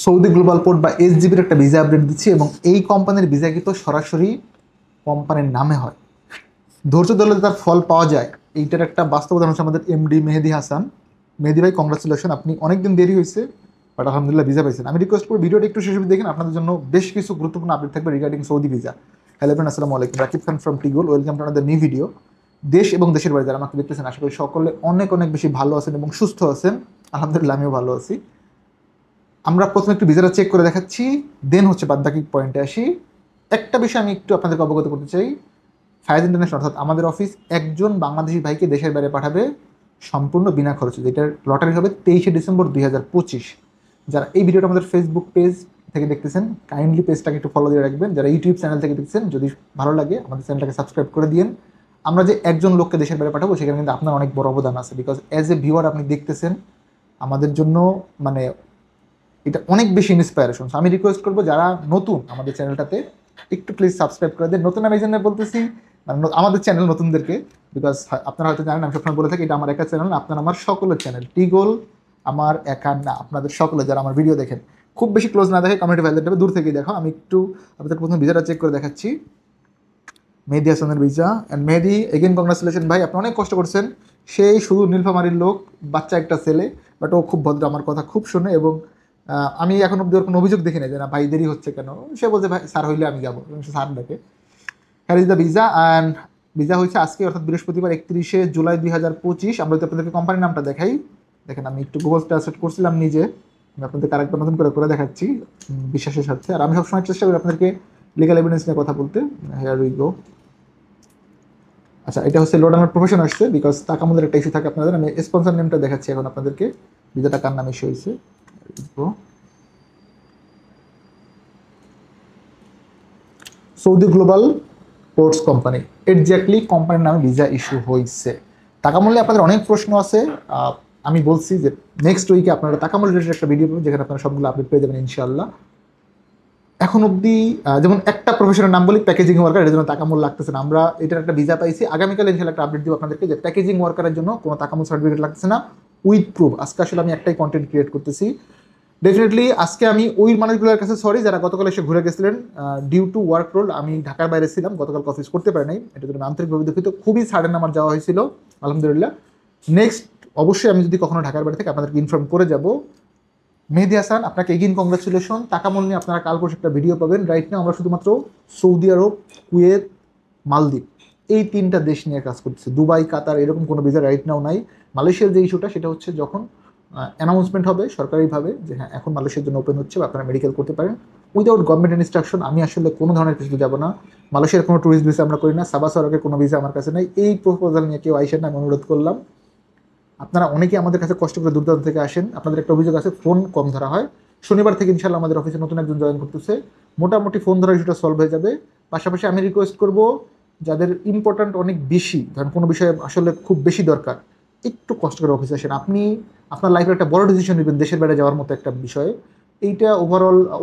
Saudi global port বা এসজিবির একটা visa update দিচ্ছি এবং এই কোম্পানির ভিসা কিন্তু সরাসরি কোম্পানির নামে হয়। ধৈর্য ধরলে তার ফল পাওয়া যায়, এইটার একটা বাস্তব উদাহরণ হচ্ছে আমাদের এমডি মেহেদি হাসান। মেহেদি ভাই, কংগ্রাচুলেশন, আপনি অনেকদিন দেরি হয়েছে, বাট আলহামদুলিল্লাহ ভিসা পাইছেন। আমি রিকোয়েস্ট করি ভিডিওটা একটু শেষ অবধি দেখেন, আপনাদের জন্য বেশ কিছু গুরুত্বপূর্ণ আপডেট থাকবে regarding Saudi visa. Hello friend, আসসালামু আলাইকুম, রাকিব খান ফ্রম টিগোল, welcome to another new video. দেশ এবং দেশের বাইরে যারা আমাকে দেখতেছেন, আশা করি সকলে অনেক অনেক বেশি ভালো আছেন এবং সুস্থ আছেন। আলহামদুলিল্লাহ আমিও ভালো আছি। আমরা প্রথমে একটু ভিসাটা চেক করে দেখাচ্ছি, দেন হচ্ছে বাদ বাকি পয়েন্টে আসি। একটা বিষয় আমি একটু আপনাদেরকে অবগত করতে চাই, ফায়াজ ইন্টারন্যাশনাল অর্থাৎ আমাদের অফিস একজন বাংলাদেশি ভাইকে দেশের বাইরে পাঠাবে সম্পূর্ণ বিনা খরচে, যেটার লটারি হবে 23শে ডিসেম্বর 2025। যারা এই ভিডিওটা আমাদের ফেসবুক পেজ থেকে দেখতেছেন, কাইন্ডলি পেজটাকে একটু ফলো দিয়ে রাখবেন। যারা ইউটিউব চ্যানেল থেকে দেখছেন, যদি ভালো লাগে আমাদের চ্যানেলটাকে সাবস্ক্রাইব করে দিন। আমরা যে একজন লোককে দেশের বাইরে পাঠাবো, সেখানে কিন্তু আপনার অনেক বড় অবদান আছে, বিকজ অ্যাজ এ ভিউয়ার আপনি দেখতেছেন আমাদের জন্য, মানে এটা অনেক বেশি ইন্সপায়ারেশন। আমি রিকোয়েস্ট করবো যারা নতুন আমাদের চ্যানেলটাতে একটু প্লিজ সাবস্ক্রাইব করে দেন। নতুন আমি এই জন্য বলতেছি, মানে আমাদের চ্যানেল নতুনদেরকে, বিকজ আপনারা হয়তো জানেন, আমি সবসময় বলে থাকি এটা আমার একা চ্যানেল না, আপনার আমার সকলের চ্যানেল। টিগোল আমার একা না, আপনাদের সকলে যারা আমার ভিডিও দেখেন, খুব বেশি ক্লোজ না দেখে কমিউনিটি ভ্যালিডেটে দূর থেকেই দেখো। আমি একটু আপনাদের প্রথমে ভিসাটা চেক করে দেখাচ্ছি, মেহেদি হাসানের visa. And Mehedi, again congratulation ভাই, আপনি অনেক কষ্ট করছেন। সেই শুধু নীলফামারীর লোক, বাচ্চা একটা ছেলে, বাট ও খুব ভদ্র, আমার কথা খুব শোনে। এবং আমি এখন অব্দি ওর কোনো অভিযোগ দেখি না যে না ভাই দেরি হচ্ছে কেন। সে বলছে ভাই স্যার হইলে আমি যাবো, সে স্যার ডাকে। হ্যার is the visa. And visa হয়েছে আজকে, অর্থাৎ বৃহস্পতিবার 31শে জুলাই 2025। আমরা যদি আপনাদেরকে কোম্পানির নামটা দেখাই, দেখেন আমি একটু গুগল ট্রান্সলেট করছিলাম নিজে, আমি আপনাদেরকে আরেকবার নতুন করে দেখাচ্ছি বিশ্বাসের সাথে। আর আমি সবসময় চেষ্টা করি আপনাদেরকে লিগাল এভিডেন্স নিয়ে কথা বলতে। Here we go. আচ্ছা, এটা হচ্ছে লোড আমার প্রফেশন আসছে, বিকজ তাকামুলের একটা ইস্যু থাকে আপনাদের। আমি স্পন্সর নেমটা দেখাচ্ছি এখন আপনাদেরকে, ভিসাটা কার নামে ইস্যু হয়েছে। Saudi global ports company, exactly কোম্পানির নামে ভিসা ইস্যু হয়েছে। তাকামূল্যে আপনাদের অনেক প্রশ্ন আছে, আমি বলছি যে নেক্সট উইকে আপনারা তাকামূল রিলেটেড একটা ভিডিও পাবেন, যেখানে আপনারা সবগুলো আপডেট পেয়ে যাবেন ইনশাআল্লাহ। এখন অবধি যেমন একটা প্রফেশনের নাম বলি, প্যাকেজিং ওয়ার্কার, এর জন্য তাকামূল লাগতেছে না। আমরা এটার একটা ভিসা পাইছি, আগামীকাল ইনশাআল্লাহ একটা আপডেট দিব আপনাদেরকে যে প্যাকেজিং ওয়ার্কারের জন্য কোনো তাকামূল সার্টিফিকেট লাগছে না, উইথ প্রুফ। আজকে আসলে আমি একটাই কন্টেন্ট ক্রিয়েট করতেছি। ডেফিনেটলি আজকে আমি ওই মানুষগুলোর কাছে সরি যারা গতকাল এসে ঘুরে গেছিলেন। ডিউ টু ওয়ার্ক রোল আমি ঢাকার বাইরে ছিলাম, গতকাল অফিস করতে পারি নাই, এটার জন্য আন্তরিকভাবে দুঃখিত। খুবই সাডেন আমার যাওয়া হয়েছিল, আলহামদুলিল্লাহ। নেক্সট অবশ্যই আমি যদি কখনো ঢাকার বাইরে থেকে আপনাদেরকে ইনফর্ম করে যাব। মেহেদি হাসান, আপনাকে এগেইন কংগ্রাচুলেশন। তাকামূল নিয়ে আপনারা কাল পরশু একটা ভিডিও পাবেন। রাইট নাও আমরা শুধুমাত্র সৌদি আরব, কুয়েত, মালদ্বীপ, এই তিনটা দেশ নিয়ে কাজ করতেছি। দুবাই, কাতার এরকম কোনো ভিসা রাইট নাও নাই। মালয়েশিয়ার যে ইস্যুটা, সেটা হচ্ছে যখন অ্যানাউন্সমেন্ট হবে সরকারিভাবে যে হ্যাঁ এখন মালয়েশিয়ার জন্য ওপেন হচ্ছে বা আপনারা মেডিকেল করতে পারেন, উইদাউট গভর্নমেন্ট ইনস্ট্রাকশন আমি আসলে কোনো ধরনের কিছু যাবো না। মালয়েশিয়ার কোনো ট্যুরিস্ট ভিসা আমরা করি না, সাবা সরকারের কোনো ভিসা আমার কাছে নেই। এই প্রপোজাল নিয়ে কেউ আইসেন না, আমি অনুরোধ করলাম। আপনারা অনেকেই আমাদের কাছে কষ্ট করে দূর দূরান্ত থেকে আসেন, আপনাদের একটা অভিযোগ আছে ফোন কম ধরা হয়। শনিবার থেকে ইনশাল্লাহ আমাদের অফিসে নতুন একজন জয়েন করতেছে, মোটামুটি ফোন ধরা ইস্যুটা সলভ হয়ে যাবে। পাশাপাশি আমি রিকোয়েস্ট করব যাদের ইম্পর্ট্যান্ট অনেক বেশি, ধরেন কোনো বিষয়ে আসলে খুব বেশি দরকার, একটু কষ্ট করে অফিসে আসেন। আপনি আপনার লাইফের একটা বড় ডিসিশন নেবেন দেশের বাইরে যাওয়ার মতো একটা বিষয়ে, এইটা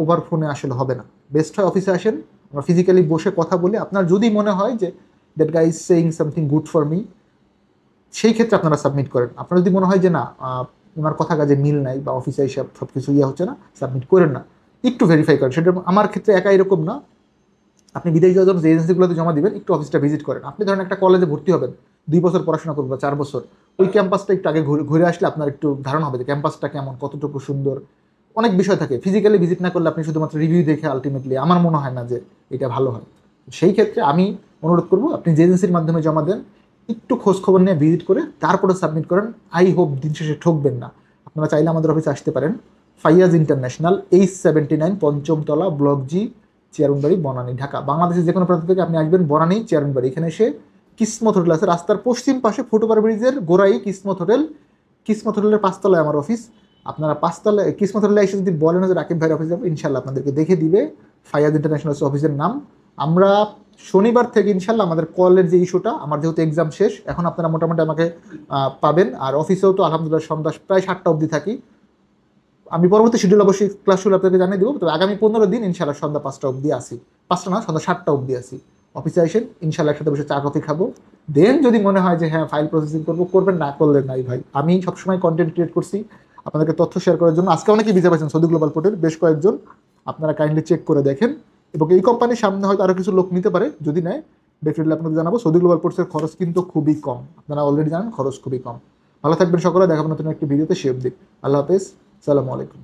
ওভার ফোনে আসলে হবে না। বেস্ট হয় অফিসে আসেন, আমরা ফিজিক্যালি বসে কথা বলি। আপনার যদি মনে হয় যে that guy is saying something good for me, সেই ক্ষেত্রে আপনারা সাবমিট করেন। আপনার যদি মনে হয় যে না ওনার কথা কাজে মিল নাই বা অফিসে এসে সব কিছু হচ্ছে না, সাবমিট করেন না, একটু ভেরিফাই করেন। সেটা আমার ক্ষেত্রে একা এরকম না, আপনি বিদেশ যাওয়ার জন্য যে এজেন্সিগুলোতে জমা দিবেন, একটু অফিসটা ভিজিট করেন। আপনি ধরেন একটা কলেজে ভর্তি হবেন, 2 বছর পড়াশোনা করবেন বা 4 বছর, ওই ক্যাম্পাসটা একটু আগে ঘুরে আসলে আপনার একটু ধারণা হবে যে ক্যাম্পাসটা কেমন, কতটুকু সুন্দর। অনেক বিষয় থাকে, ফিজিক্যালি ভিজিট না করলে আপনি শুধুমাত্র রিভিউ দেখে আলটিমেটলি আমার মনে হয় না যে এটা ভালো হয়। সেই ক্ষেত্রে আমি অনুরোধ করবো আপনি যে এজেন্সির মাধ্যমে জমা দেন, একটু খোঁজখবর নিয়ে ভিজিট করে তারপরে সাবমিট করেন। আই হোপ দিন শেষে ঠকবেন না। আপনারা চাইলে আমাদের অফিসে আসতে পারেন, ফাইয়াজ ইন্টারন্যাশনাল, H79 পঞ্চমতলা, ব্লক জি, চেয়ারনবাড়ি, বনানী, ঢাকা। বাংলাদেশের যে কোনো প্রান্ত থেকে আপনি আসবেন বনানী, চেয়ারনবাড়ি, এখানে এসে কিসমত হোটেল আছে, রাস্তার পশ্চিম পাশে ফুটওভার ব্রিজের গোড়াই কিসমত হোটেল। কিসমত হোটেলের 5 তলায় আমার অফিস। আপনারা 5 তলায় কিসমত হোটেলে এসে যদি বলেন যে রাকিব ভাইয়ের অফিস যাবো, ইনশাল্লাহ আপনাদেরকে দেখে দিবে। ফাইয়াজ ইন্টারন্যাশনাল অফিসের নাম। আমরা শনিবার থেকে ইনশাল্লাহ আমাদের কলের যে ইস্যুটা, আমার যেহেতু এক্সাম শেষ, এখন আপনারা মোটামুটি আমাকে পাবেন। আর অফিসেও তো আলহামদুলিল্লাহ সন্ধ্যা প্রায় 7টা অবধি থাকি। আমি পরবর্তী শিডিউল অবশ্যই ক্লাসগুলো আপনাকে জানিয়ে দেবো। তবে আগামী 15 দিন ইনশাল্লাহ সন্ধ্যা 5টা অবধি আসি, 5টা না সন্ধ্যা 7টা অবধি আসি। অফিসে আসেন ইনশাল্লাহ, একসাথে বসে চা কফি খাবো। দেন যদি মনে হয় যে হ্যাঁ ফাইল প্রসেসিং করবো, করবেন, না করলে নাই ভাই। আমি সবসময় কন্টেন্ট ক্রিয়েট করছি, আপনাদেরকে তথ্য শেয়ার করার জন্য। আজকে অনেকেই ভিসা পাইছেন সৌদি গ্লোবাল পোর্টের, বেশ কয়েকজন। আপনারা কাইন্ডলি চেক করে দেখেন, এবং এই কোম্পানির সামনে হয়তো আরও কিছু লোক নিতে পারে, যদি নেয় ডেফিনেটলি আপনাদের জানাবো। সৌদি গ্লোবাল পোর্টসের খরচ কিন্তু খুবই কম, আপনারা অলরেডি জানেন খরচ খুবই কম। ভালো থাকবেন সকলে, দেখাবো নতুন একটি ভিডিওতে। সে অবধি আল্লাহ হাফেজ, সালামু আলাইকুম।